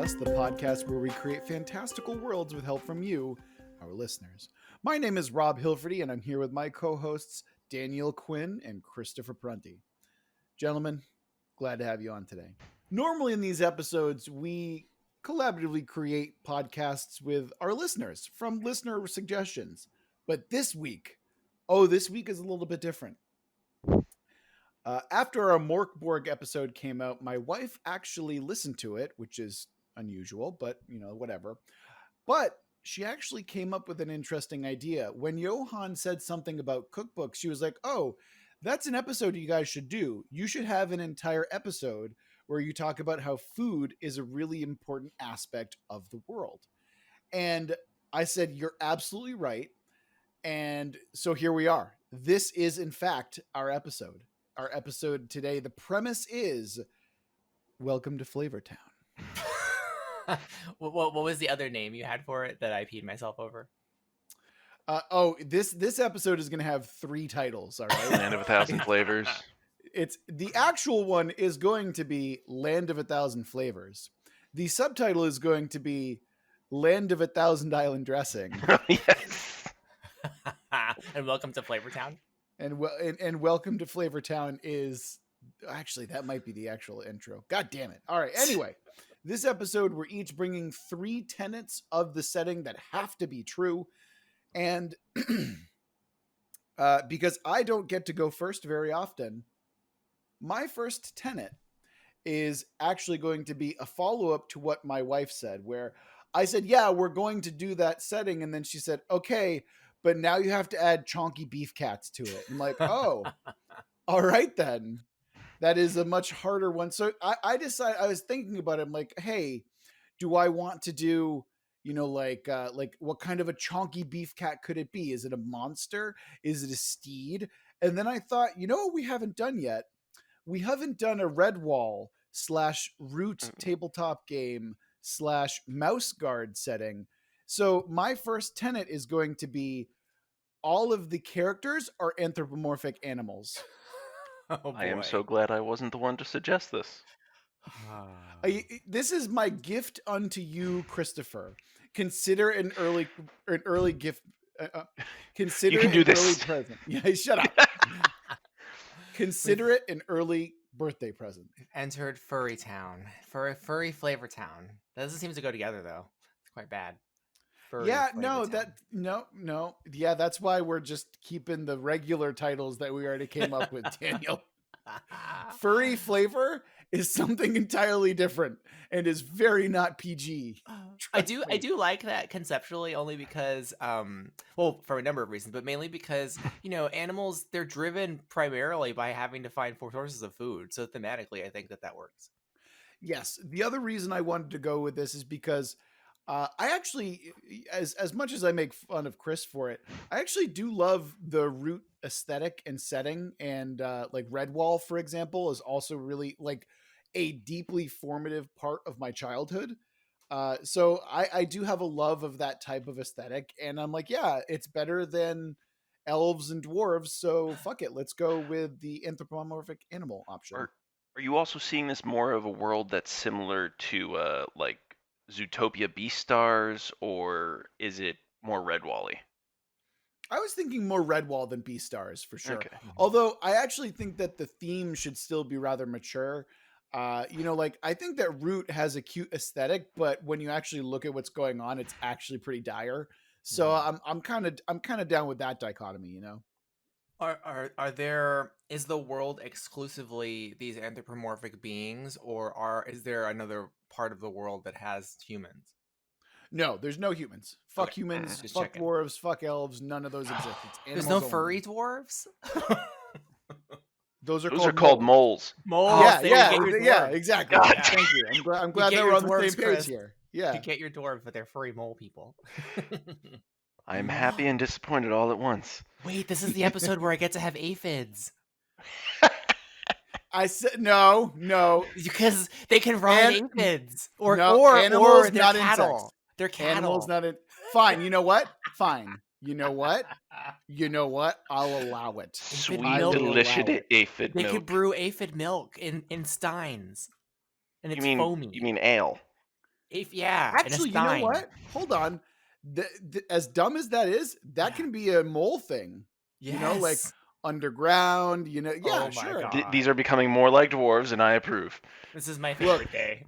Us, the podcast where we create fantastical worlds with help from you, our listeners. My name is Rob Hilferty, and I'm here with my co-hosts, Daniel Quinn and Christopher Prunty. Gentlemen, glad to have you on today. Normally in these episodes, we collaboratively create podcasts with our listeners from listener suggestions. But this week is a little bit different. After our Morkborg episode came out, my wife actually listened to it, which is unusual, but whatever. But she actually came up with an interesting idea. When Johan said something about cookbooks, she was like, "Oh, that's an episode you guys should do. You should have an entire episode where you talk about how food is a really important aspect of the world." And I said, "You're absolutely right." And so here we are. This is, in fact, our episode. Our episode today, the premise is Welcome to Flavortown. What was the other name you had for it that I peed myself over? This episode is going to have 3 titles, all right? Land of 1,000 Flavors. It's the actual one is going to be Land of 1,000 Flavors. The subtitle is going to be Land of 1,000 Island Dressing. Yes. And Welcome to Flavortown. And Welcome to Flavortown is actually, that might be the actual intro. God damn it. All right. Anyway, this episode, we're each bringing 3 tenets of the setting that have to be true. And because I don't get to go first very often, my first tenet is actually going to be a follow-up to what my wife said, where I said, yeah, we're going to do that setting. And then she said, okay, but now you have to add chonky beef cats to it. I'm like, oh, all right then. That is a much harder one. So I decided, I was thinking about it. I'm like, hey, do I want to do, like what kind of a chonky beef cat could it be? Is it a monster? Is it a steed? And then I thought, what we haven't done yet? We haven't done a Redwall / root tabletop game / mouse guard setting. So my first tenet is going to be all of the characters are anthropomorphic animals. Oh, I am so glad I wasn't the one to suggest this. This is my gift unto you, Christopher. Consider an early gift. Consider You can do an this. early present. Yeah, shut up. Consider it an early birthday present. Entered Furry Town. Furry Flavor Town. That doesn't seem to go together though. It's quite bad. Furry No. Yeah, that's why we're just keeping the regular titles that we already came up with, Daniel. Furry flavor is something entirely different and is very not PG. I do like that conceptually, only because for a number of reasons, but mainly because animals, they're driven primarily by having to find 4 sources of food. So thematically, I think that works. Yes, the other reason I wanted to go with this is because I actually, as much as I make fun of Chris for it, I actually do love the root aesthetic and setting. And like Redwall, for example, is also really like a deeply formative part of my childhood. So I do have a love of that type of aesthetic. And I'm like, yeah, it's better than elves and dwarves. So fuck it. Let's go with the anthropomorphic animal option. Are you also seeing this more of a world that's similar to like Zootopia Beastars, or is it more Redwall-y? I was thinking more Redwall than Beastars for sure. Okay. Although I actually think that the theme should still be rather mature. I think that Root has a cute aesthetic, but when you actually look at what's going on, it's actually pretty dire. So I'm kind of down with that dichotomy, Is the world exclusively these anthropomorphic beings, or is there another part of the world that has humans? No, there's no humans. Fuck Okay. humans, Just fuck checking. dwarves, fuck elves. None of those exist. It's There's no animals furry only. dwarves. Those are called moles. Moles. Yeah, exactly. God. Thank you. I'm glad get that we're your on the dwarves, same page Chris. here. Yeah. You get your dwarves, but they're furry mole people. I'm happy and disappointed all at once. Wait, this is the episode where I get to have aphids. I said no. Because they can ride aphids. Or animals, they're not cattle. insects. They're cattle. Animals, not in. Fine. You know what? Fine. You know what? I'll allow it. Sweet, milk. delicious aphid They milk. could brew aphid milk in steins. And it's foamy. You mean ale? And a Actually, you know stein. what? Hold on. As dumb as that is, that can be a mole thing. You know, like Yes. underground. You know, yeah, Oh my sure. god. These are becoming more like dwarves, and I approve. This is my Look, favorite day.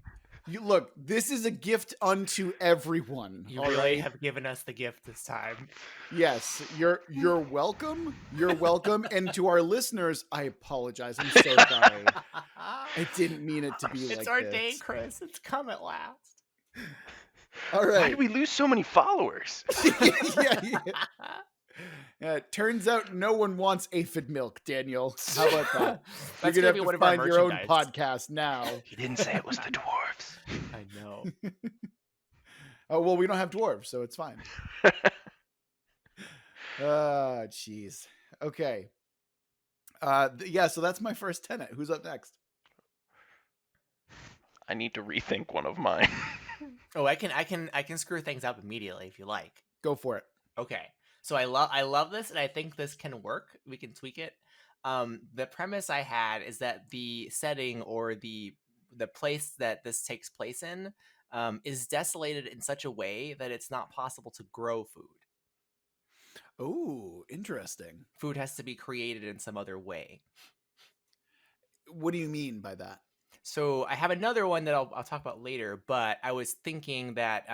look. This is a gift unto everyone. You All really right. have given us the gift this time. Yes, you're welcome. You're welcome. And to our listeners, I apologize. I'm so sorry. I didn't mean it to be It's like our this. day, Chris. It's come at last. All Why right. did we lose so many followers? yeah. It turns out no one wants aphid milk, Daniel. How about that? That's You're gonna gonna be have one to of our find your own merchandise. podcast now. He didn't say it was the dwarves. I know. Oh well, we don't have dwarves, so it's fine. Jeez. Okay. Yeah. So that's my first tenet. Who's up next? I need to rethink one of mine. Oh, I can screw things up immediately if you like. Go for it. Okay. So I love this, and I think this can work. We can tweak it. The premise I had is that the setting or the place that this takes place in is desolated in such a way that it's not possible to grow food. Oh, interesting. Food has to be created in some other way. What do you mean by that? So I have another one that I'll talk about later, but I was thinking that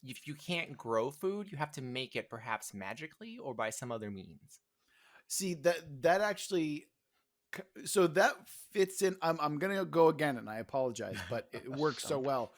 if you can't grow food, you have to make it perhaps magically or by some other means. See, that actually, so that fits in. I'm gonna go again, and I apologize, but it works so well.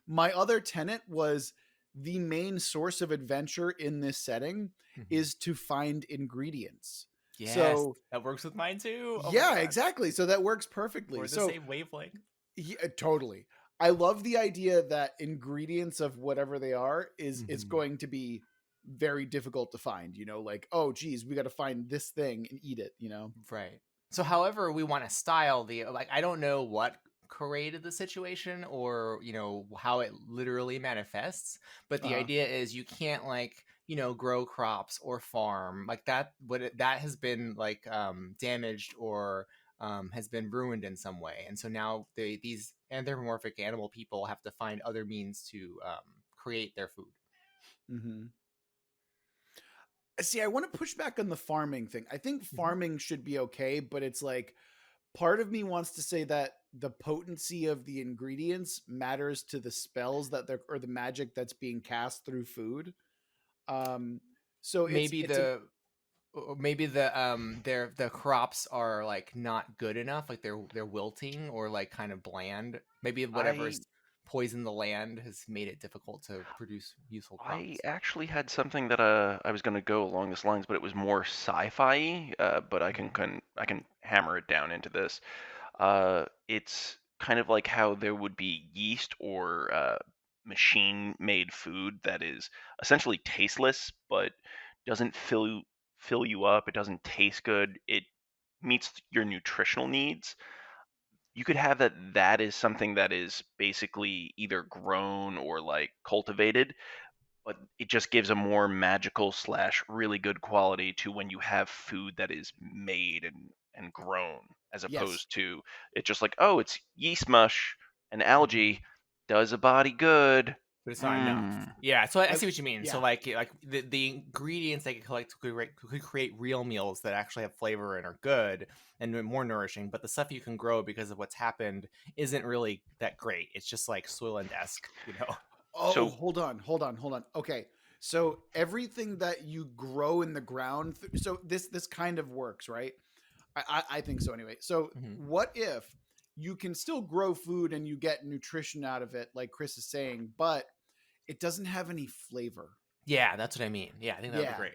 My other tenet was the main source of adventure in this setting is to find ingredients. Yes, so that works with mine too. Oh my yeah, God. exactly. So that works perfectly. We're the So same wavelength. yeah, totally. I love the idea that ingredients of whatever they are is it's going to be very difficult to find. You know, like, oh, geez, we got to find this thing and eat it. You know, Right. So, however we want to style the I don't know what created the situation or how it literally manifests, but the idea is you can't grow crops or farm like that. That has been damaged or has been ruined in some way, and so now these anthropomorphic animal people have to find other means to create their food. Mm-hmm. See, I want to push back on the farming thing. I think farming should be okay, but it's like part of me wants to say that the potency of the ingredients matters to the spells that they're or the magic that's being cast through food. So maybe the crops are like not good enough, like they're wilting or like kind of bland. Maybe whatever's poisoned the land has made it difficult to produce useful crops. I actually had something that I was going to go along this lines, but it was more sci-fi. But I can hammer it down into this. It's kind of like how there would be yeast or machine-made food that is essentially tasteless, but doesn't fill you up. It doesn't taste good. It meets your nutritional needs. You could have that is something that is basically either grown or like cultivated, but it just gives a more magical slash really good quality to when you have food that is made and grown, as opposed to it just like, oh, it's yeast mush and algae does a body good, but it's not enough. Yeah, so I see what you mean. Yeah. So like the ingredients they could collect could create real meals that actually have flavor and are good and more nourishing, but the stuff you can grow because of what's happened isn't really that great. It's just like Soylent-esque, Oh, So- hold on. Okay. So everything that you grow in the ground, so this kind of works, right? I think so anyway. So what if you can still grow food and you get nutrition out of it, like Chris is saying, but it doesn't have any flavor? Yeah, that's what I mean. Yeah, I think that would be great.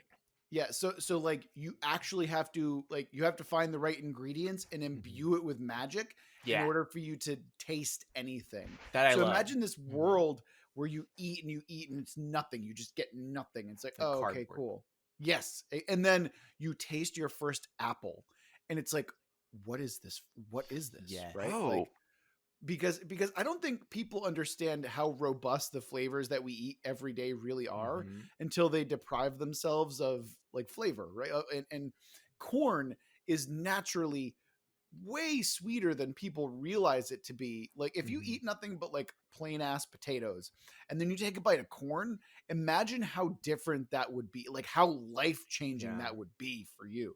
Yeah, so like you actually have to find the right ingredients and imbue it with magic in order for you to taste anything. That I love. Imagine this world where you eat and it's nothing. You just get nothing. It's like, oh, okay, cool. Yes. And then you taste your first apple and it's like, what is this? What is this? Yes. Right? Oh. Like, because I don't think people understand how robust the flavors that we eat every day really are until they deprive themselves of like flavor, right? And corn is naturally way sweeter than people realize it to be. Like if you Mhm. eat nothing but like plain ass potatoes and then you take a bite of corn, imagine how different that would be, like how life changing Yeah. that would be for you.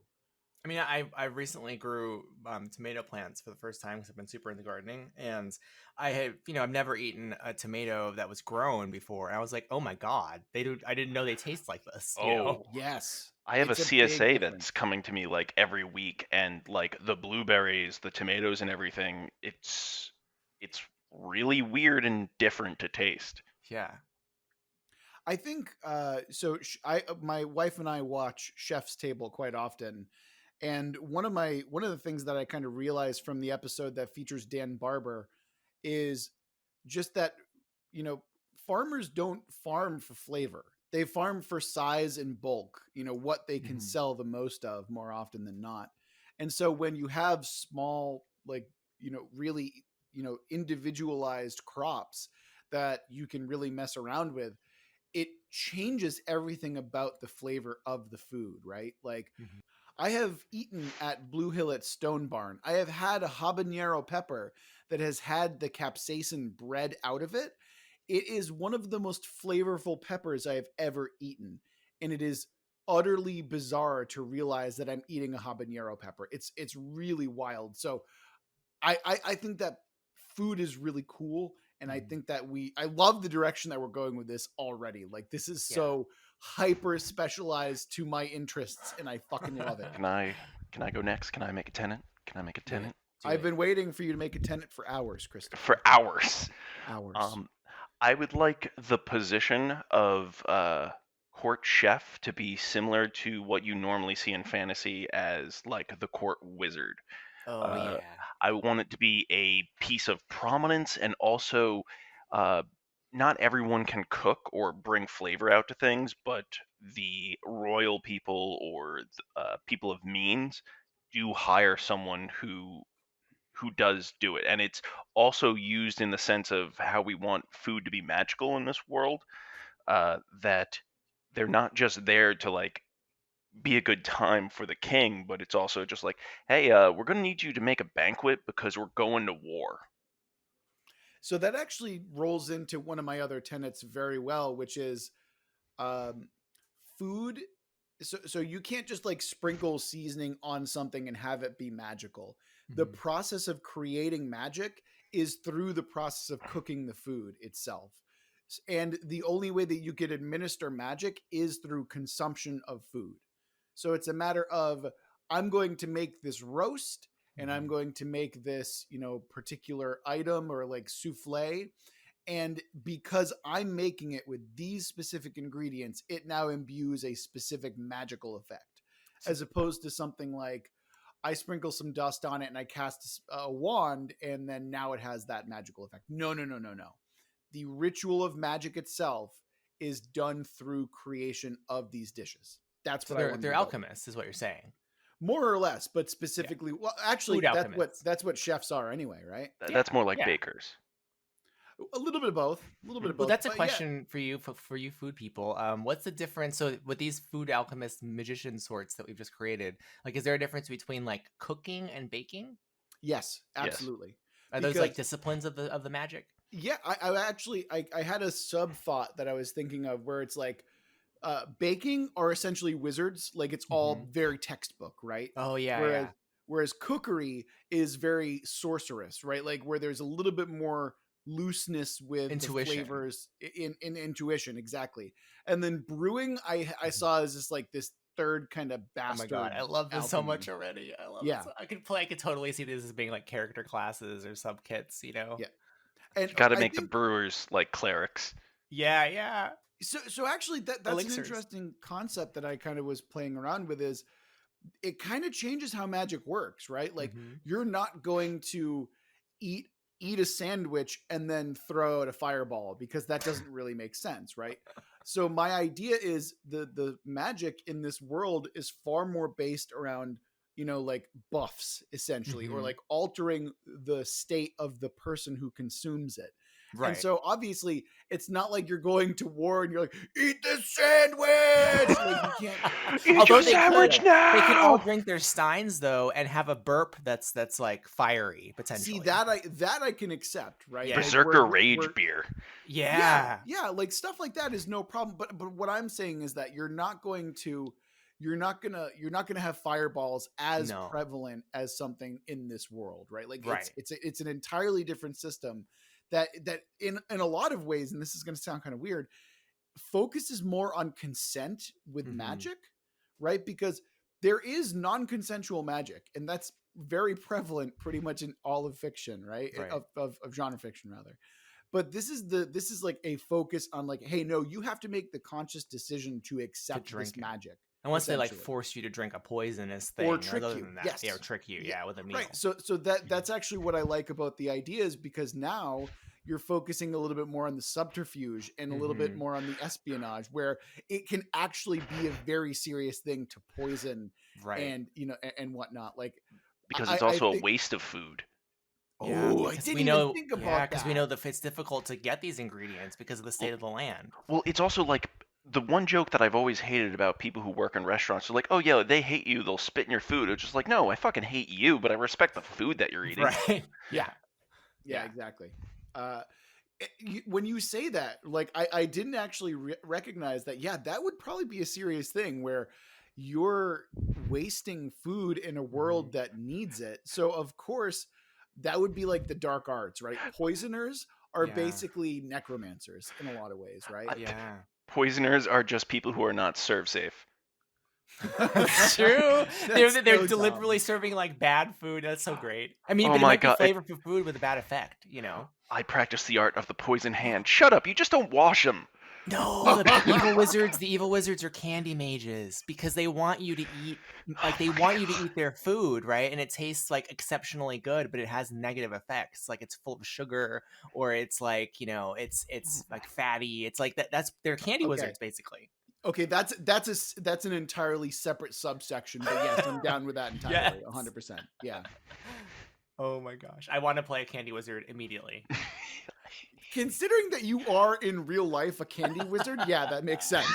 I mean, I recently grew tomato plants for the first time because I've been super into gardening, and I had, I've never eaten a tomato that was grown before, and I was like, oh my god, they do! I didn't know they taste like this, Oh, Yes, I have a it's a big CSA that's difference. coming to me like every week, and like the blueberries, the tomatoes, and everything. It's really weird and different to taste. Yeah. I think so. My wife and I watch Chef's Table quite often, and one of the things that I kind of realized from the episode that features Dan Barber is just that you know farmers don't farm for flavor; they farm for size and bulk. What they can Mhm. sell the most of more often than not. And so when you have small, like really individualized crops that you can really mess around with, it changes everything about the flavor of the food, right? Like Mhm. I have eaten at Blue Hill at Stone Barn. I have had a habanero pepper that has had the capsaicin bred out of it. It is one of the most flavorful peppers I have ever eaten, and it is utterly bizarre to realize that I'm eating a habanero pepper. It's really wild. So I think that food is really cool, and I Mhm. think that I love the direction that we're going with this already. Like this is Yeah. so hyper specialized to my interests, and I fucking love it. Can I go next? Can I make a tenant? Can I make a Do it. tenant? Do I've it. been waiting for you to make a tenant for hours, For Christopher. hours. Hours. Um, I would like the position of court chef to be similar to what you normally see in fantasy as like the court wizard. Oh Uh, yeah. I want it to be a piece of prominence, and also, uh, not everyone can cook or bring flavor out to things, but the royal people or people of means do hire someone who does do it. And it's also used in the sense of how we want food to be magical in this world. That they're not just there to like be a good time for the king, but it's also just like, hey, we're gonna need you to make a banquet because we're going to war. So that actually rolls into one of my other tenets very well, which is um, food. So you can't just like sprinkle seasoning on something and have it be magical. The Mhm. process of creating magic is through the process of cooking the food itself. And the only way that you could administer magic is through consumption of food. So it's a matter of I'm going to make this roast and I'm Mhm. going to make this, particular item or like souffle, and because I'm making it with these specific ingredients, it now imbues a specific magical effect, So, as opposed to something like I sprinkle some dust on it and I cast a wand, and then now it has that magical effect. No, no, no, no, no. The ritual of magic itself is done through creation of these dishes. That's so what I they're wanted they're to go with, alchemists, is what you're saying. more or less, but Yeah. specifically, well, Food actually, alchemists. that's what chefs are anyway, right? Yeah. That's more like Yeah. bakers. A little bit of both, a little bit of Well, both, that's a but yeah. question for you, for you food people. What's the difference? So, with these food alchemist magician sorts that we've just created, like, is there a difference between like cooking and baking? Yes, Yes. absolutely. Are those like Because disciplines of the magic? yeah, I actually I had a sub thought that I was thinking of where it's like baking are essentially wizards, like it's Hmm. all very textbook, right? Oh yeah, Whereas yeah. whereas cookery is very sorceress, right? Like where there's a little bit more looseness with the Intuition. flavors in intuition, exactly. And then brewing I Mhm. saw as just like this third kind of Oh my god, bastard I love this so much alchemy. already. I love it. Yeah, So I could play. I could totally see this as being like character classes or sub kits. You know? yeah. And You got to I make the think brewers like clerics. Yeah, yeah. so actually that's an Elixirs. interesting concept that I kind of was playing around with, is it kind of changes how magic works, right? Like Hmm. you're not going to eat eat a sandwich and then throw out a fireball, because that doesn't really make sense, right? So my idea is the magic in this world is far more based around like buffs essentially, or Hmm. like altering the state of the person who consumes it. And Right. so obviously it's not like you're going to war and you're like, eat this sandwich. Like you can't. Eat Although your sandwich they can all now. drink their steins though and have a burp that's like fiery See potentially. that I can accept, right? Yeah. Like Berserker we're rage beer. yeah, Yeah. yeah, like stuff like that is no problem. But what I'm saying is that you're not gonna have fireballs as No. prevalent as something in this world, right? Like Right. it's an entirely different system that in a lot of ways, and this is gonna sound kind of weird, focuses more on consent with Mhm. magic, right? Because there is non-consensual magic, and that's very prevalent pretty much in all of fiction, right? Right. Of genre fiction rather. But this is like a focus on like, hey, no, you have to make the conscious decision to To accept this drink it. magic, Unless they like essentially, force you to drink a poisonous or thing, or trick other you. than that, yeah, or Yes, trick you, yeah, yeah, with a meal. right. So that's actually what I like about the ideas, because now you're focusing a little bit more on the subterfuge and a little bit Mhm. more on the espionage, where it can actually be a very serious thing to poison Right. and and whatnot. Like Because it's I also a think. waste of food. Yeah, Oh, I because we didn't even know, think yeah, about because we that. know that it's difficult to get these ingredients because of the state Well, of the land. well, it's also like the one joke that I've always hated about people who work in restaurants. They're like, "Oh yeah, they hate you. They'll spit in your food." It's just like, no, I fucking hate you, but I respect the food that you're eating. Right. Yeah, Yeah. yeah, Yeah. exactly. Uh, when you say that, like I didn't actually recognize that. Yeah, that would probably be a serious thing where you're wasting food in a world Mhm. that needs it. So of course, that would be like the dark arts, right? Poisoners are Yeah. basically necromancers in a lot of ways, right? I, Yeah. poisoners are just people who are not serve safe. That's true. That's They're so deliberately dumb. serving like bad food. That's so great. I mean, Oh but it my might be god, flavorful food with a bad effect, I practice the art of the poison hand. Shut up, you just don't wash them. No, the evil wizards are candy mages because they want you to eat Oh they my want you to god. eat their food, right? And it tastes like exceptionally good, but it has negative effects. Like it's full of sugar, or it's like, it's like fatty. It's like that's they're candy Okay. wizards basically. Okay, that's an entirely separate subsection, but yes, I'm down with that Yes. entirely, 100%. Yeah. Oh my gosh. I want to play a candy wizard immediately. Considering that you are in real life a candy wizard, yeah, that makes sense.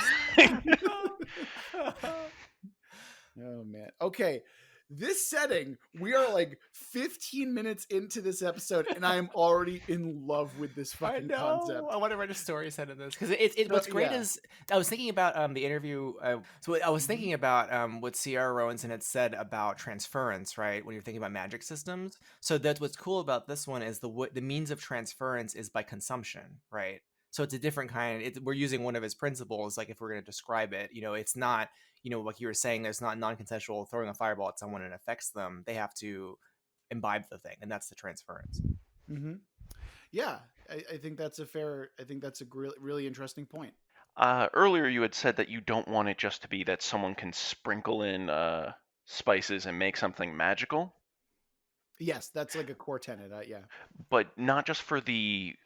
Oh man. Okay. This setting, we are like 15 minutes into this episode, and I am already in love with this I fucking know. concept. I want to write a story set in this because So what's great yeah. is I was thinking about the interview. So I was Mhm. thinking about what Sierra Rowanson had said about transference, right? When you're thinking about magic systems. So that's what's cool about this one is the means of transference is by consumption, right? So it's a different kind. We're using one of his principles, like if we're going to describe it, it's not, like you were saying, there's not non-consensual throwing a fireball at someone and it affects them. They have to imbibe the thing, and that's the transference. Mm-hmm. Yeah, I think that's I think that's a really interesting point. Earlier you had said that you don't want it just to be that someone can sprinkle in spices and make something magical. Yes, that's like a core tenet. Yeah. But not just for the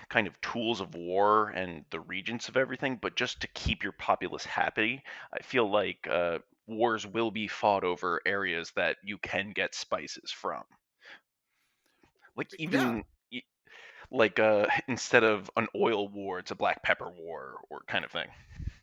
kind of tools of war and the regents of everything, but just to keep your populace happy. I feel like wars will be fought over areas that you can get spices from. Like Yeah. even like instead of an oil war, it's a black pepper war or kind of thing.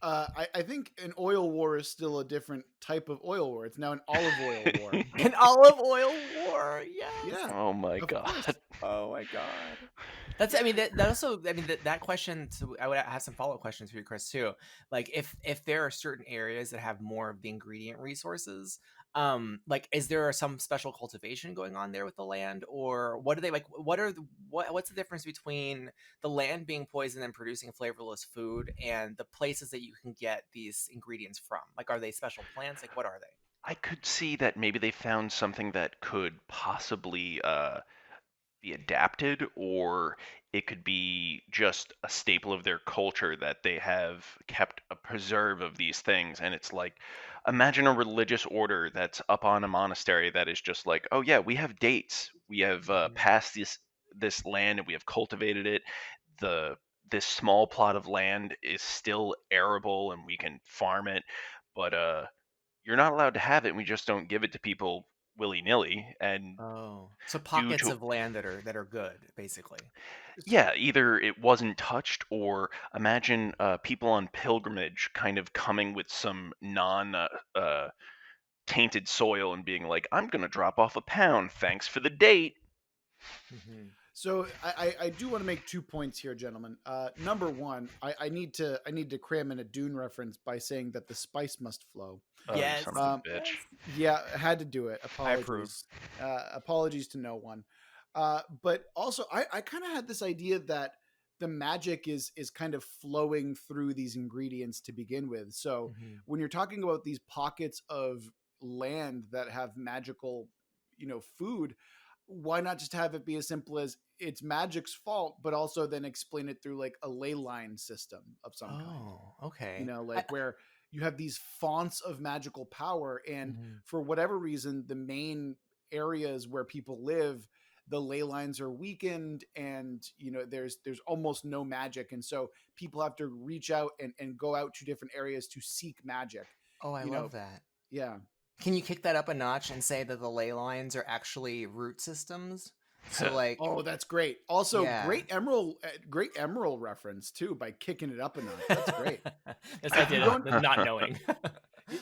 I think an oil war is still a different type of oil war. It's now an olive oil war. An olive oil war, yes. Yeah, Oh my of god. course. Oh my god. I mean, that also, I mean, that question. So I would have some follow up questions for you, Chris, too. Like, if there are certain areas that have more of the ingredient resources, like, is there some special cultivation going on there with the land, or what are they like? What's the difference between the land being poisoned and producing flavorless food, and the places that you can get these ingredients from? Like, are they special plants? Like, what are they? I could see that maybe they found something that could possibly be adapted, or it could be just a staple of their culture that they have kept a preserve of these things. And it's like, imagine a religious order that's up on a monastery that is just like, oh yeah, we have dates, we have passed this land and we have cultivated it. The This small plot of land is still arable and we can farm it, but you're not allowed to have it. And we just don't give it to people willy-nilly, and Oh, so due pockets to of land that are good, basically. yeah, either it wasn't touched, or imagine people on pilgrimage kind of coming with some non tainted soil and being like, I'm gonna drop off a pound, thanks for the date. Hmm. So I do want to make 2 points here, gentlemen. Number one, I need to cram in a Dune reference by saying that the spice must flow. Oh, you Yes, son of a yes, bitch. Yeah, I had to do it. I approve. Apologies. Apologies to no one. But also, I kind of had this idea that the magic is kind of flowing through these ingredients to begin with. So Hmm. when you're talking about these pockets of land that have magical, food, why not just have it be as simple as it's magic's fault, but also then explain it through like a ley line system of some kind? Oh, okay. Like where you have these fonts of magical power, and Mhm. for whatever reason the main areas where people live, the ley lines are weakened, and there's almost no magic, and so people have to reach out and go out to different areas to seek magic. Oh, I you know love that. yeah. Can you kick that up a notch and say that the ley lines are actually root systems? So, like, Oh, that's great. Also, yeah. great emerald reference too by kicking it up a notch. That's great. Yes, I If you did don't, it, not knowing.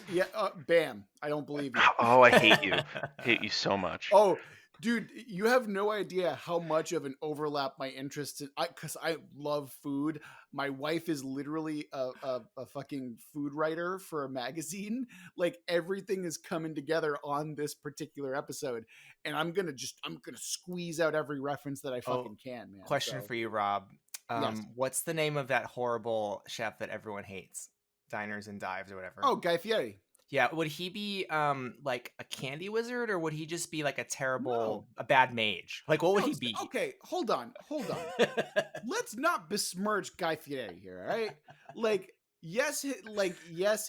yeah, bam, I don't believe you. Oh, I hate you. Hate you so much. Oh, dude, you have no idea how much of an overlap my interests in. Because I love food. My wife is literally a fucking food writer for a magazine. Like everything is coming together on this particular episode, and I'm gonna squeeze out every reference that I Oh, fucking can, man. question So for you, Rob. yes. What's the name of that horrible chef that everyone hates? Diners and Dives or whatever. Oh, Guy Fieri. Yeah, would he be like a candy wizard, or would he just be like No, a bad mage? Like, what would no. he be? Okay, hold on, hold on. Let's not besmirch Guy Fieri here, all right? Like, yes,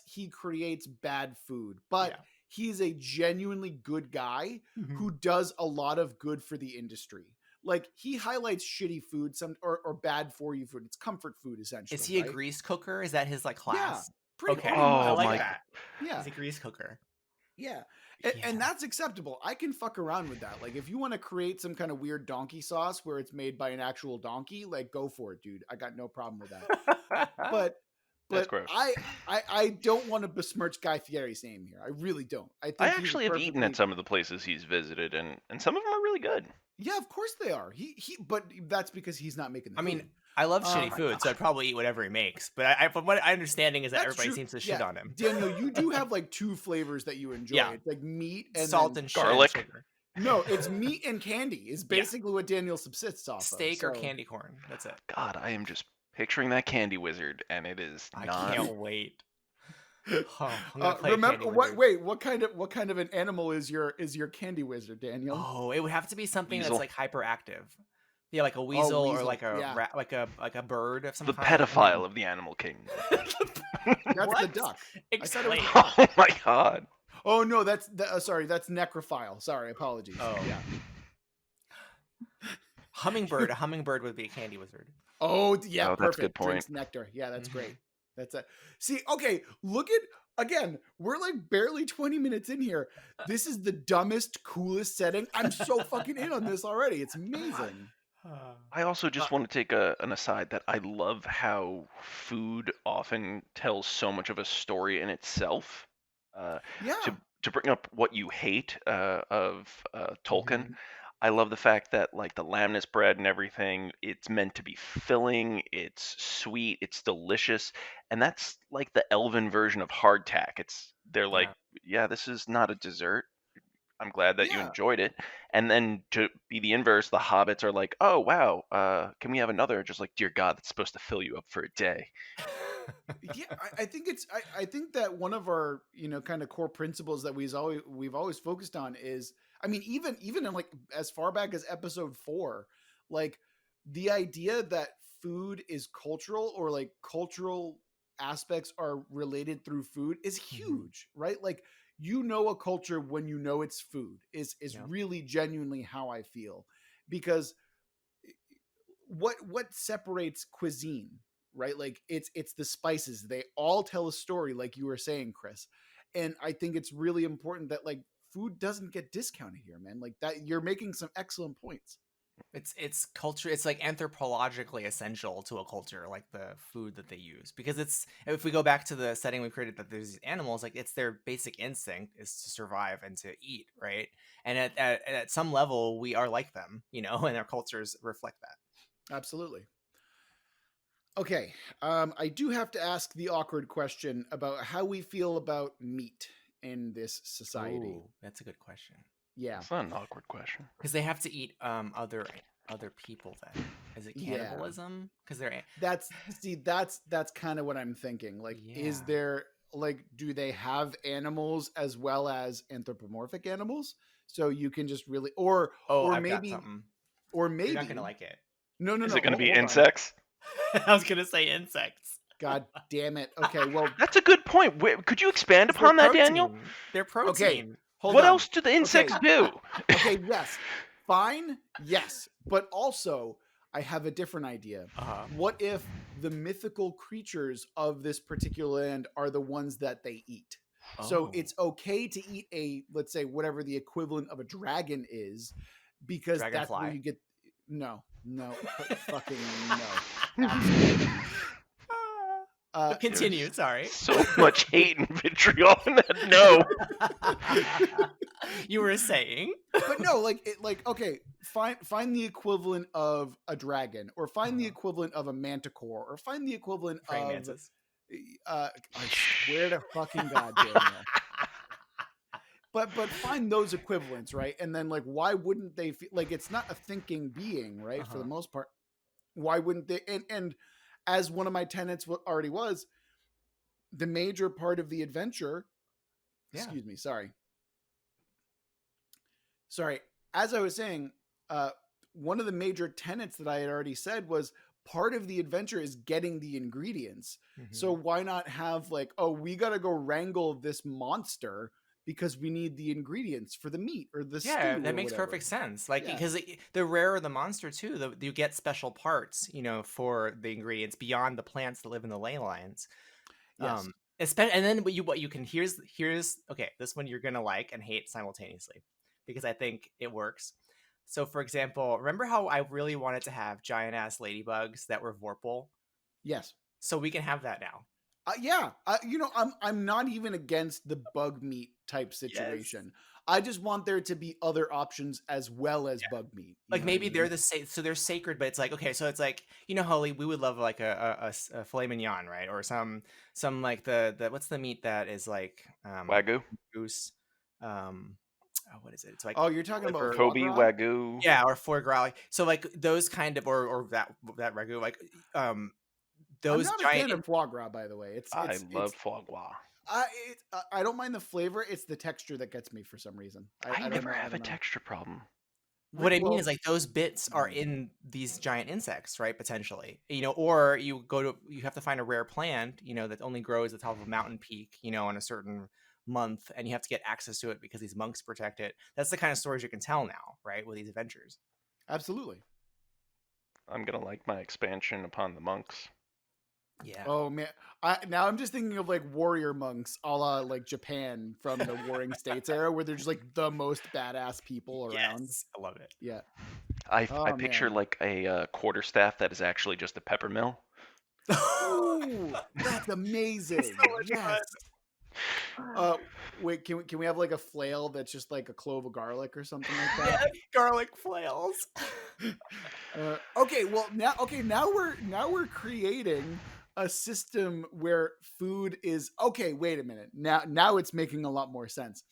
he creates bad food, but Yeah. he's a genuinely good guy Mhm. who does a lot of good for the industry. Like, he highlights shitty food, or bad for you food. It's comfort food, essentially, Is he a right? grease cooker? Is that his like Yeah, class? pretty Okay, I Oh much. like my. Yeah, that. yeah. He's a grease cooker. Yeah. And Yeah. that's acceptable. I can fuck around with that. Like if you want to create some kind of weird donkey sauce where it's made by an actual donkey, like go for it, dude. I got no problem with that. But That's but gross. I don't want to besmirch Guy Fieri's name here. I really don't. I I think he's a actually have eaten at perfectly some of the places he's visited, and some of them are really good. yeah, of course they are. He but that's because he's not making the I food. mean, I love Oh shitty my food, so I'd probably eat whatever he makes. But from what I understanding is that That's everybody true. seems to shit Yeah. on him. Daniel, you do have like two flavors that you enjoy. Yeah, It's like meat and salt then and Garlic. sugar, no, it's meat and candy is Yeah. basically what Daniel subsists off of. steak or So candy corn. That's it. God, I am just picturing that candy wizard, and it is I not. can't wait. Oh, I'm gonna play a remember candy what? wizard. Wait, what kind of an animal is your candy wizard, Daniel? Oh, it would have to be something that's Weasel. like hyperactive. Yeah, like a Oh, weasel or weasel. like a Yeah, rat, like a bird of some The kind. pedophile of the animal kingdom. that's the What? duck. I thought it was Explain. the duck. Oh my god. Oh no, sorry, that's necrophile. Sorry, apologies. Oh. Yeah. Hummingbird. A hummingbird would be a candy wizard. Oh yeah, Oh, that's a good perfect. Drinks point. nectar. Yeah, that's Mhm. great. That's it. See, okay, look at again. We're like barely 20 minutes in here. This is the dumbest, coolest setting. I'm so fucking in on this already. It's amazing. I also just want to take an aside that I love how food often tells so much of a story in itself. Yeah. To bring up what you hate of Tolkien, Mhm. I love the fact that like the lamnis bread and everything, it's meant to be filling, it's sweet, it's delicious, and that's like the elven version of hardtack. They're like, Yeah. yeah, this is not a dessert. I'm glad that you Yeah. enjoyed it. And then to be the inverse, the hobbits are like, oh wow, can we have another? Just like, dear God, that's supposed to fill you up for a day. Yeah, I think I think that one of our kind of core principles that we've always focused on is, I mean, even in like as far back as episode 4, like the idea that food is cultural, or like cultural aspects are related through food is Mhm. huge, right? Like a culture when you know it's food is Yep. really genuinely how I feel, because what separates cuisine, right? Like it's the spices. They all tell a story, like you were saying, Chris. And I think it's really important that like food doesn't get discounted here, man. Like that, you're making some excellent points. It's culture. It's like anthropologically essential to a culture, like the food that they use, because it's, if we go back to the setting we created, that there's these animals, like it's their basic instinct is to survive and to eat, right? And at some level, we are like them, and our cultures reflect that. Absolutely. Okay, I do have to ask the awkward question about how we feel about meat in this society. Ooh, that's a good question. Yeah, It's not an awkward question. Because they have to eat other people. Then is it Yeah. cannibalism? Because they're that's kind of what I'm thinking. Like, is Yeah. there, like, do they have animals as well as anthropomorphic animals? So you can just really, or I've maybe, got something. or maybe You're not gonna like it. No, Is it going to be hold on. insects? I was gonna say insects. God damn it. Okay, well, That's a good point. Could you expand upon that, Daniel? They're protein. hold What on. else do the insects do? Okay, yes, fine, yes, but also I have a different idea. What if the mythical creatures of this particular land are the ones that they eat? So it's okay to eat a, let's say, whatever the equivalent of a dragon is, because that's where you get no, fucking no. Absolutely. Continue. Sorry. So much hate and vitriol in that. No. You were saying, but no, okay, find the equivalent of a dragon, or find the equivalent of a manticore, or find the equivalent praying of mantis. I swear to fucking God, Daniel. But find those equivalents, right? And then, like, why wouldn't they feel like it's not a thinking being, right? For the most part, why wouldn't they? And as one of my tenets already was, the major part of the adventure. Excuse me, sorry. As I was saying, one of the major tenets that I had already said was part of the adventure is getting the ingredients. So why not have, like, oh, we got to go wrangle this monster because we need the ingredients for the meat or the stew. Yeah, that makes perfect sense. Like, because the rarer the monster too, you get special parts, for the ingredients beyond the plants that live in the ley lines. Yes. And then what you can here's okay, this one you're gonna like and hate simultaneously, because I think it works. So, for example, remember how I really wanted to have giant ass ladybugs that were vorpal? Yes. So we can have that now. I'm not even against the bug meat type situation. Yes. I just want there to be other options as well as bug meat. Like, maybe they're so they're sacred, but it's like, okay, so it's like, Holly, we would love like a filet mignon, right? Or some like the what's the meat that is like Wagyu goose. What is it? It's like, you're talking about Kobe Wagyu. Yeah, or foie gras. So like those kind of, or that Wagyu, like those I'm not giant. a fan of foie gras, by the way. I love foie gras. I don't mind the flavor. It's the texture that gets me for some reason. I never have a texture problem. What I mean is, like, those bits are in these giant insects, right? Potentially, or you have to find a rare plant, that only grows at the top of a mountain peak, on a certain month, and you have to get access to it because these monks protect it. That's the kind of stories you can tell now, right? With these adventures. Absolutely. I'm gonna like my expansion upon the monks. Yeah. Oh man, now I'm just thinking of like warrior monks, a la like Japan from the Warring States era, where they're just like the most badass people around. Yes, I love it. Yeah. I picture like a quarterstaff that is actually just a pepper mill. Oh, that's amazing. Yes. Wait, can we have like a flail that's just like a clove of garlic or something like that? Yeah, garlic flails. Okay, now we're creating a system where food is okay. Wait a minute. Now it's making a lot more sense.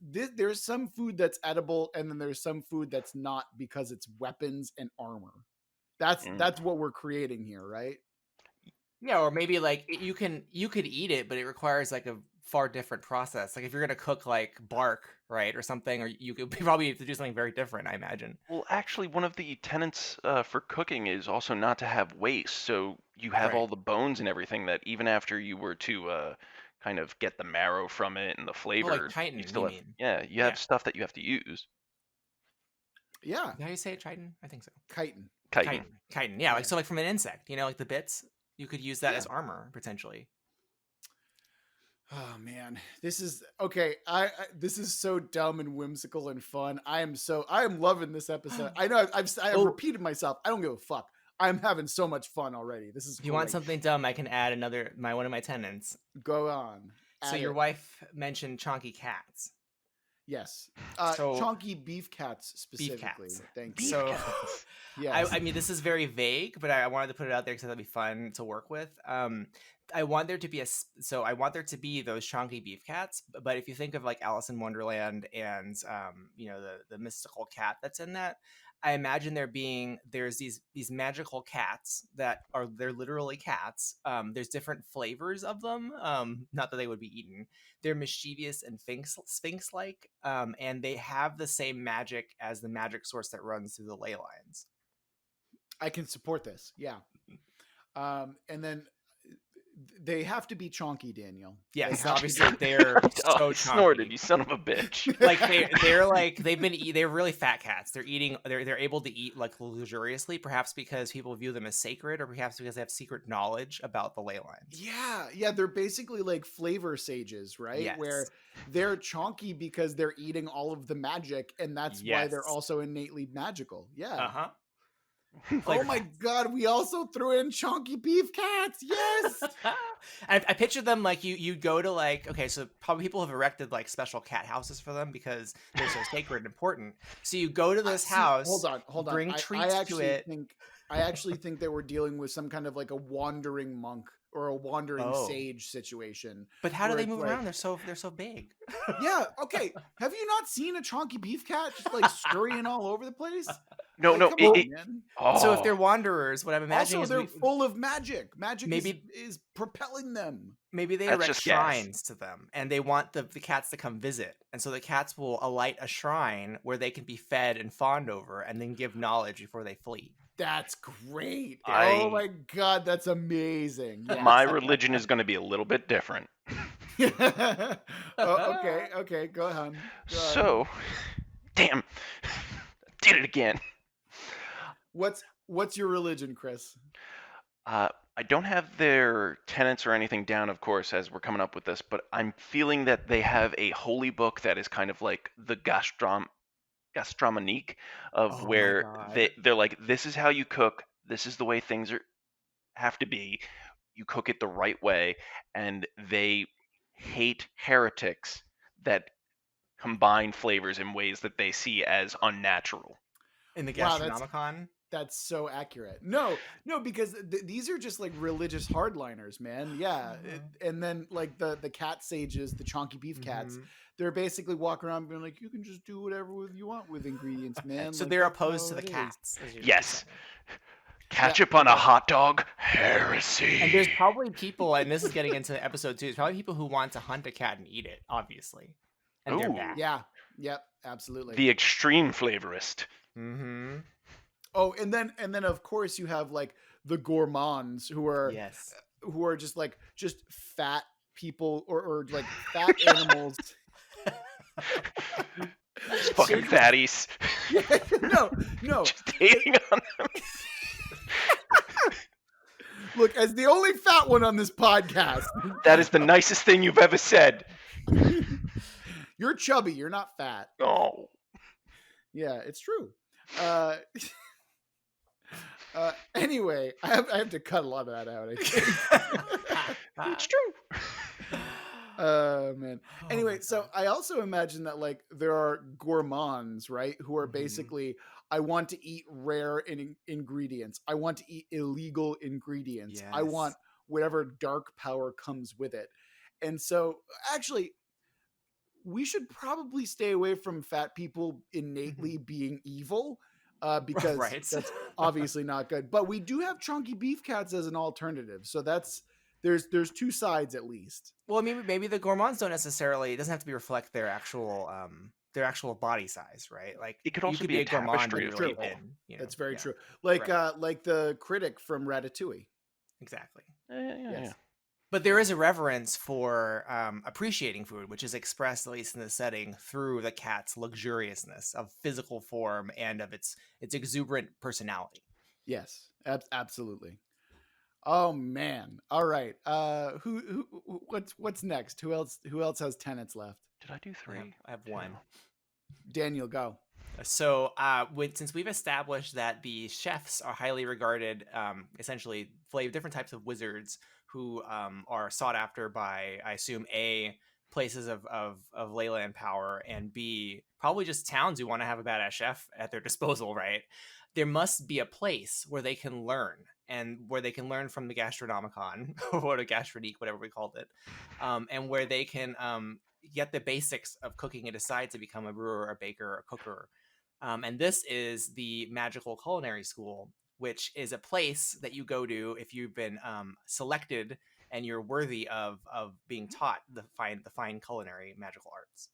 There's some food that's edible, and then there's some food that's not because it's weapons and armor. That's what we're creating here, right? Yeah, or maybe like you could eat it, but it requires like a far different process. Like if you're gonna cook like bark, right, or something, or you could probably have to do something very different, I imagine. Well, actually, one of the tenets for cooking is also not to have waste. So you have all the bones and everything that even after you were to kind of get the marrow from it and the flavor, like chitin, you still have stuff that you have to use. Yeah. How do you say it, chitin? I think so. Chitin. Yeah, like so, like from an insect, like the bits, you could use that as armor potentially. Oh man, this is okay. This is so dumb and whimsical and fun. I am loving this episode. I know I've Oh, repeated myself. I don't give a fuck. I'm having so much fun already. This is if you want great. something dumb, I can add one of my tenants. Go on. So Add your it. wife mentioned chonky cats. Yes. So Chonky beef cats beef specifically. cats. Thank you. Beef So cats. Yes. I mean, this is very vague, but I wanted to put it out there because that'd be fun to work with. I want there to be I want there to be those chonky beef cats. But if you think of like Alice in Wonderland and the mystical cat that's in that, I imagine there's these magical cats they're literally cats. There's different flavors of them. Not that they would be eaten. They're mischievous and sphinx like, and they have the same magic as the magic source that runs through the ley lines. I can support this. Yeah. And then they have to be chonky, Daniel. Yes, They have to obviously be- they're Oh, so he snorted, chonky. you son of a bitch. Like they're really fat cats. They're able to eat like luxuriously, perhaps because people view them as sacred, or perhaps because they have secret knowledge about the ley lines. Yeah, they're basically like flavor sages, right? Yes. Where they're chonky because they're eating all of the magic, and that's why they're Yes. also innately magical. Yeah. Uh-huh. Oh Flavor my cats. god, we also threw in chonky beef cats. Yes. I picture them like you go to like, okay, so probably people have erected like special cat houses for them because they're so sacred and important. So you go to this house, Hold on. bring treats to it. I actually think they were dealing with some kind of like a wandering monk or a wandering Oh. sage situation. But how do where they it's move like- around? They're so big. Yeah, okay. Have you not seen a chonky beef cat just like scurrying all over the place? No, Like, no, come on, man. So if they're oh, wanderers, what I'm imagining Also, is they're full of magic. Magic maybe- is propelling them. maybe they That's erect just gas. shrines to them, and they want the cats to come visit, and so the cats will alight a shrine where they can be fed and fawned over, and then give knowledge before they flee. That's great. Oh I- my god, that's amazing. Yes. my religion is going to be a little bit different. Okay, go ahead. So, damn, did it again. What's your religion, Chris? I don't have their tenets or anything down, of course, as we're coming up with this, but I'm feeling that they have a holy book that is kind of like the gastromonique of Oh my where God. they're like, this is how you cook, this is the way things have to be. You cook it the right way, and they hate heretics that combine flavors in ways that they see as unnatural. In the Wow, that's- Gastronomicon? That's so accurate. No, because these are just like religious hardliners, man. Yeah, and then like the cat sages, the chonky beef cats, Mhm. they're basically walking around being like, you can just do whatever you want with ingredients, man. So Like, they're that's opposed how to the it is. cats. as you're Yes. saying. Ketchup on a hot dog? Heresy. And there's probably people, and this is getting into episode 2, there's probably people who want to hunt a cat and eat it, obviously. And they're Ooh. bad. Yeah. Yep. Absolutely. The extreme flavorist. Mm-hmm. Oh, and then of course you have like the gourmands who are Yes. just fat people or like fat animals. Fucking fatties. No. Just hating on them. Look, as the only fat one on this podcast, That is the nicest thing you've ever said. you're chubby. You're not fat. Oh. Yeah, it's true. Anyway, I have to cut a lot of that out. I think. It's true. Oh man. Oh Anyway, my so God. I also imagine that like there are gourmands, right? Who are Mhm. basically, I want to eat rare ingredients. I want to eat illegal ingredients. I Yes. want whatever dark power comes with it. And so actually, we should probably stay away from fat people innately being evil, because Right. that's obviously not good. But we do have chunky beef cats as an alternative. So there's two sides at least. Well, maybe the gourmands don't necessarily. It doesn't have to be reflect their actual body size, right? Like It could you also could be a gourmand tapestry when of you're really people. thin, you know? That's very Yeah, true. Right. Like the critic from Ratatouille. Exactly. Yes. But there is a reverence for appreciating food, which is expressed, at least in the setting, through the cat's luxuriousness of physical form and of its exuberant personality. Yes, absolutely. Oh man. All right. What's next? Who else has tenants left? Did I do 3? I have 2. one. Daniel, go. So, since we've established that the chefs are highly regarded, essentially different types of wizards who are sought after by, I assume, A, places of leyland power, and B, probably just towns who want to have a badass chef at their disposal, right? There must be a place where they can learn, and where they can learn from the Gastronomicon, or the Gastronique, whatever we called it, and where they can get the basics of cooking and decide to become a brewer, a baker, a cooker. And this is the Magical Culinary School, which is a place that you go to if you've been selected and you're worthy of being taught the fine culinary magical arts.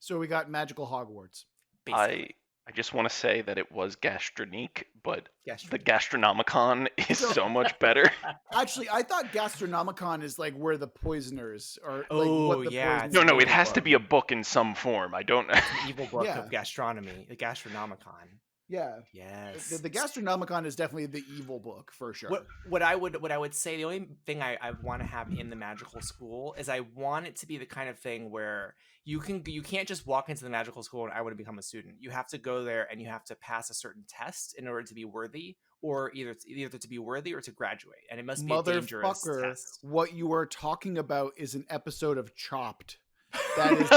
So we got Magical Hogwarts. Basically. I just want to say that it was Gastronique, but the Gastronique. Gastronomicon is so much better. Actually, I thought Gastronomicon is like where the poisoners are. Oh, like, what the yeah, poisoners No, are it has to from. be a book in some form. I don't know. The evil book Yeah. of gastronomy, the Gastronomicon. Yeah. Yes. The Gastronomicon is definitely the evil book for sure. What I would say, the only thing I want to have in the magical school is I want it to be the kind of thing where you can't just walk into the magical school and I want to become a student. You have to go there and you have to pass a certain test in order to be worthy, or either to be worthy or to graduate. And it must be a dangerous test. What you are talking about is an episode of Chopped. That is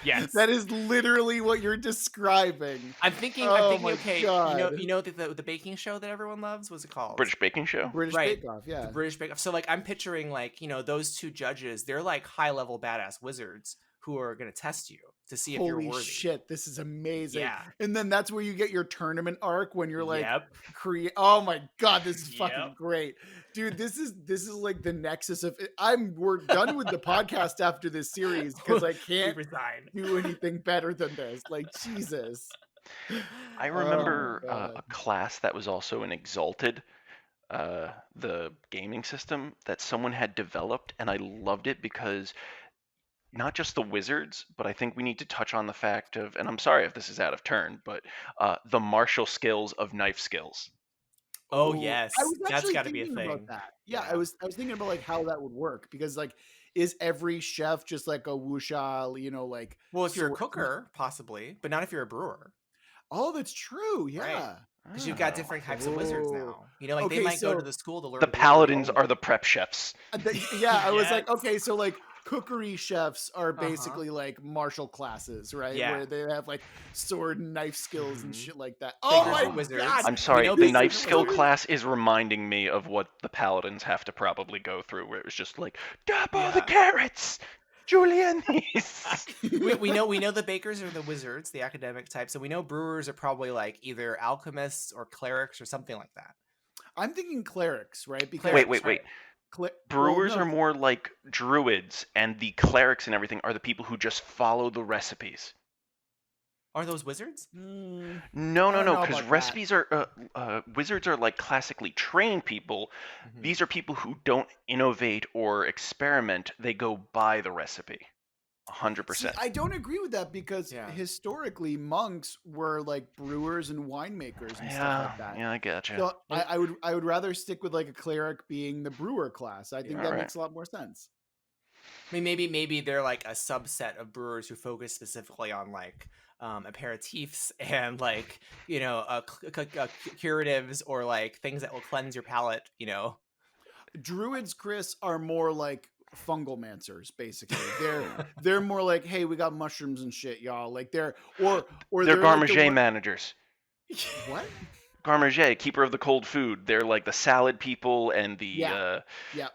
Yes, that is literally what you're describing. I'm thinking. my Okay, God. you know the baking show that everyone loves. What's it called? British Baking Show? British Right. Bake Off, yeah. The British Bake Off. So like I'm picturing like, those two judges, they're like high level badass wizards who are gonna test you to see if you're Holy worthy. shit, this is amazing. Yeah. And then that's where you get your tournament arc when you're like Yep. oh my god, this is fucking Yep. great. Dude, this is like the nexus of we're done with the podcast after this series because I We can't resign. do anything better than this. Like Jesus. I remember Oh, God. a class that was also an Exalted, the gaming system that someone had developed, and I loved it because not just the wizards, but I think we need to touch on the fact of, and I'm sorry if this is out of turn, but the martial skills of knife skills. Oh Ooh, yes, I was that's actually got to be a thinking thing. about that. Yeah, Yeah. I was thinking about like how that would work because like is every chef just like a wuxia, like Well, if you're a sort- cooker, possibly, but not if you're a brewer, Oh, that's true. Yeah. because you've got Oh. different types of wizards Oh. now. Like Okay, they might go to so- the school to learn. The brewery. paladins are the prep chefs. Yeah, I was like, Yes. okay, so like cookery chefs are Uh-huh. basically like martial classes, right? Yeah. Where they have like sword and knife skills and Mhm. shit like that. Bakers Oh my and wizards. god! I'm sorry, know the basic knife skill wizards. class is reminding me of what the paladins have to probably go through, where it was just like, double the Yeah. carrots, Julianese. we know the bakers are the wizards, the academic types, and we know brewers are probably like either alchemists or clerics or something like that. I'm thinking clerics, right? Because Wait. Cl- Brewers well, no, are more like druids, and the clerics and everything are the people who just follow the recipes. Are those wizards? mm, No, I don't know because about recipes are wizards are like classically trained people. Mhm. These are people who don't innovate or experiment. They go by the recipe. 100%. See, I don't agree with that because Yeah. historically monks were like brewers and winemakers and stuff like that. Yeah, I gotcha. So I would rather stick with like a cleric being the brewer class. I think Yeah, that alright. makes a lot more sense. I mean, maybe they're like a subset of brewers who focus specifically on like aperitifs and like curatives or like things that will cleanse your palate. Druids, Chris, are more like fungal mancers, basically. They're more like, hey, we got mushrooms and shit, y'all. Like they're They're like garmager managers. What? Garmager, keeper of the cold food. They're like the salad people and the Yeah. Yeah.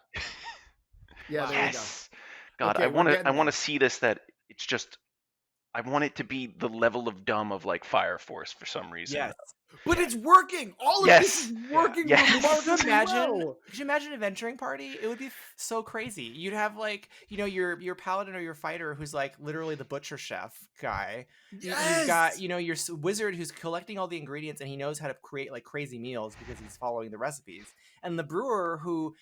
Yeah, there yes. God, Okay, I we're want getting there. to see this. That it's just, I want it to be the level of dumb of like Fire Force for some reason. Yes. But it's working. All of Yes. this is working. Yes. remarkably Could you imagine? well. Could you imagine a venturing party? It would be so crazy. You'd have like your paladin or your fighter who's like literally the butcher chef guy. You've got your wizard who's collecting all the ingredients and he knows how to create like crazy meals because he's following the recipes. And the brewer who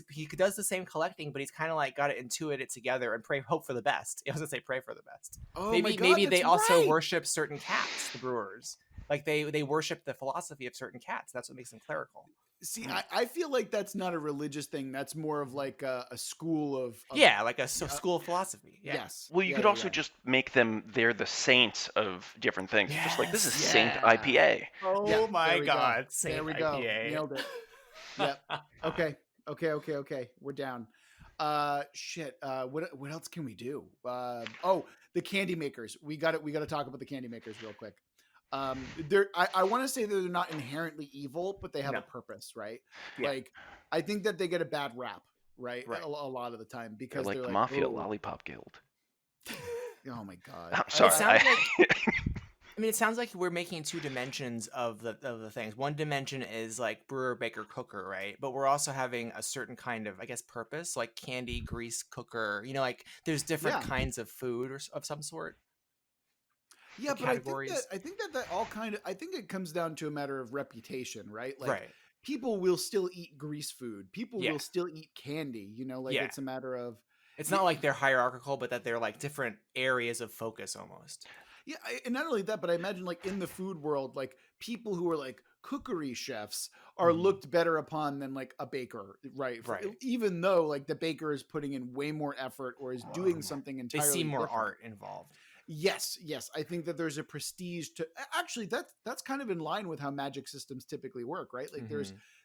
he does the same collecting, but he's kind of like got to intuit it together and hope for the best. I was gonna say pray for the best. Oh my God, maybe they that's also right. worship certain cats. The brewers. Like they worship the philosophy of certain cats. That's what makes them clerical. See, I feel like that's not a religious thing. That's more of like a school of Yeah, like a school of philosophy. Yeah. Yes. Well, you Yeah, could yeah, also yeah. just make them, they're the saints of different things. Just like, this is Yes. Saint Yeah. IPA. Oh my there we go. God, There Saint we go. IPA. Nailed it. Yep. Okay. We're down. Shit. What else can we do? The candy makers. We got to talk about the candy makers real quick. I want to say that they're not inherently evil, but they have No. a purpose, right? Yeah. Like, I think that they get a bad rap, right? Right. A lot of the time They're because like they're the like, Mafia oh, Lollipop Guild. oh my God. I'm sorry. It sounds like I mean, it sounds like we're making two dimensions of the things. One dimension is like brewer, baker, cooker, right? But we're also having a certain kind of, I guess, purpose, like candy, grease, cooker. You know, like there's different kinds of food or of some sort. Yeah, but categories. I think that all kind of, I think it comes down to a matter of reputation, right? Like, Right. people will still eat grease food. People Yeah. will still eat candy. You know, like Yeah. it's a matter of. It's not like they're hierarchical, but that they're like different areas of focus almost. Yeah, and not only that, but I imagine like in the food world, like people who are like cookery chefs are looked better upon than like a baker, right? Right. Even though like the baker is putting in way more effort or is doing something They entirely see more different. art involved. Yes. I think that there's a prestige to actually that's kind of in line with how magic systems typically work, right? Like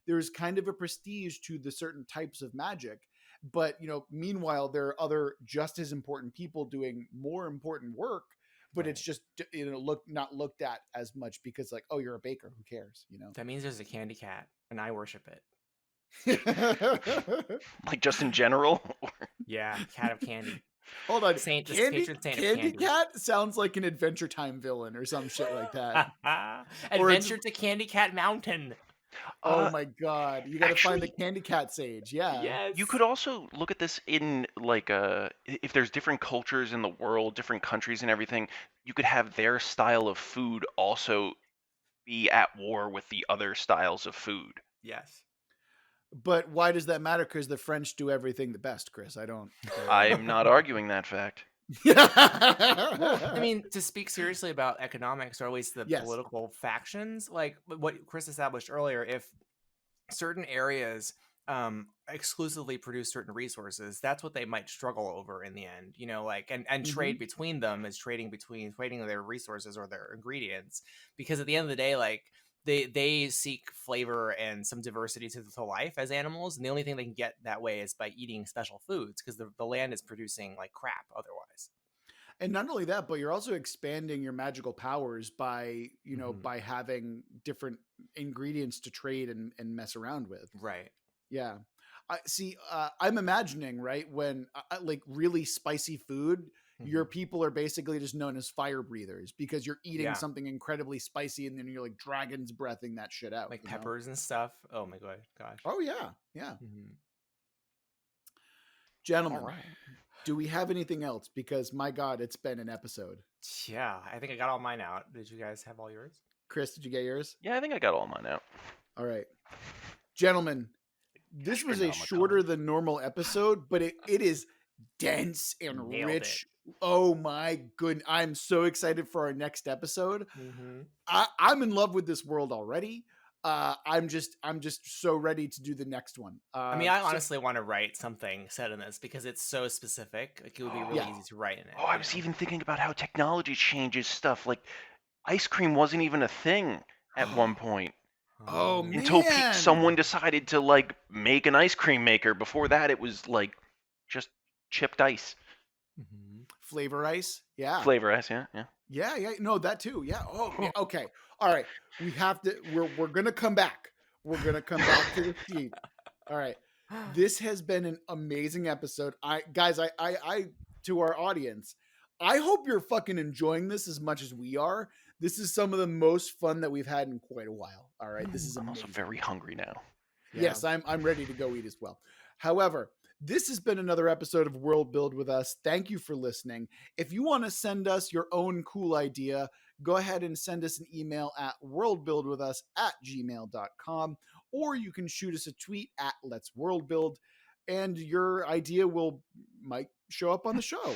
there's kind of a prestige to the certain types of magic, but you know, meanwhile there are other just as important people doing more important work, but it's just, you know, not looked at as much because like, oh, you're a baker, who cares, you know? That means there's a candy cat, and I worship it. Like just in general. Yeah, cat of candy. Hold on, Saint, the candy patron saint of candy candy. cat sounds like an Adventure Time villain or some shit like that. Adventure to Candy Cat Mountain. Oh my God, you gotta find the actually- candy cat sage. Yeah. Yes. You could also look at this in like if there's different cultures in the world, different countries and everything, you could have their style of food also be at war with the other styles of food. Yes. But why does that matter? Because the French do everything the best, Chris. I don't. I'm not arguing that fact. I mean, to speak seriously about economics, or at least the Yes. political factions, like what Chris established earlier, if certain areas exclusively produce certain resources, that's what they might struggle over in the end, you know, like and trade between them is trading their resources or their ingredients, because at the end of the day, like they seek flavor and some diversity to life as animals, and the only thing they can get that way is by eating special foods, because the land is producing like crap otherwise. And not only that, but you're also expanding your magical powers by, you know, by having different ingredients to trade and mess around with. Right. Yeah. I see. I'm imagining, right, when like really spicy food, your people are basically just known as fire breathers because you're eating something incredibly spicy and then you're like dragon's breathing that shit out. Like peppers and stuff. Oh my gosh. Oh yeah. Gentlemen, do we have anything else? Because my God, it's been an episode. Yeah, I think I got all mine out. Did you guys have all yours? Chris, did you get yours? Yeah, I think I got all mine out. All right. Gentlemen, this was a shorter than normal episode, but it is dense and rich. Oh my goodness. I'm so excited for our next episode. I'm in love with this world already. I'm just so ready to do the next one. I mean, I honestly want to write something set in this because it's so specific. Like it would be really easy to write in it. Oh, I was even thinking about how technology changes stuff. Like ice cream wasn't even a thing at one point. Oh man! Until someone decided to like make an ice cream maker. Before that, it was like just chipped ice. Flavor ice, yeah. Flavor ice, yeah. No, that too, yeah. Oh, yeah. Okay. All right. We have to. We're gonna come back. We're gonna come back to the sheet. All right. This has been an amazing episode. I to our audience, I hope you're fucking enjoying this as much as we are. This is some of the most fun that we've had in quite a while. All right. This is amazing. I'm also very hungry now. Yeah. Yes, I'm ready to go eat as well. However, this has been another episode of World Build with us. Thank you for listening. If you want to send us your own cool idea, go ahead and send us an email at worldbuildwithus@gmail.com, or you can shoot us a tweet at Let's World Build, and your idea might show up on the show.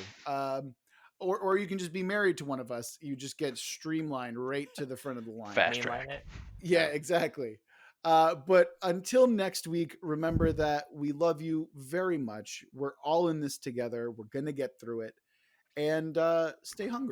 Or you can just be married to one of us. You just get streamlined right to the front of the line. Fast track. Yeah, exactly. But until next week, remember that we love you very much. We're all in this together. We're going to get through it. And stay hungry.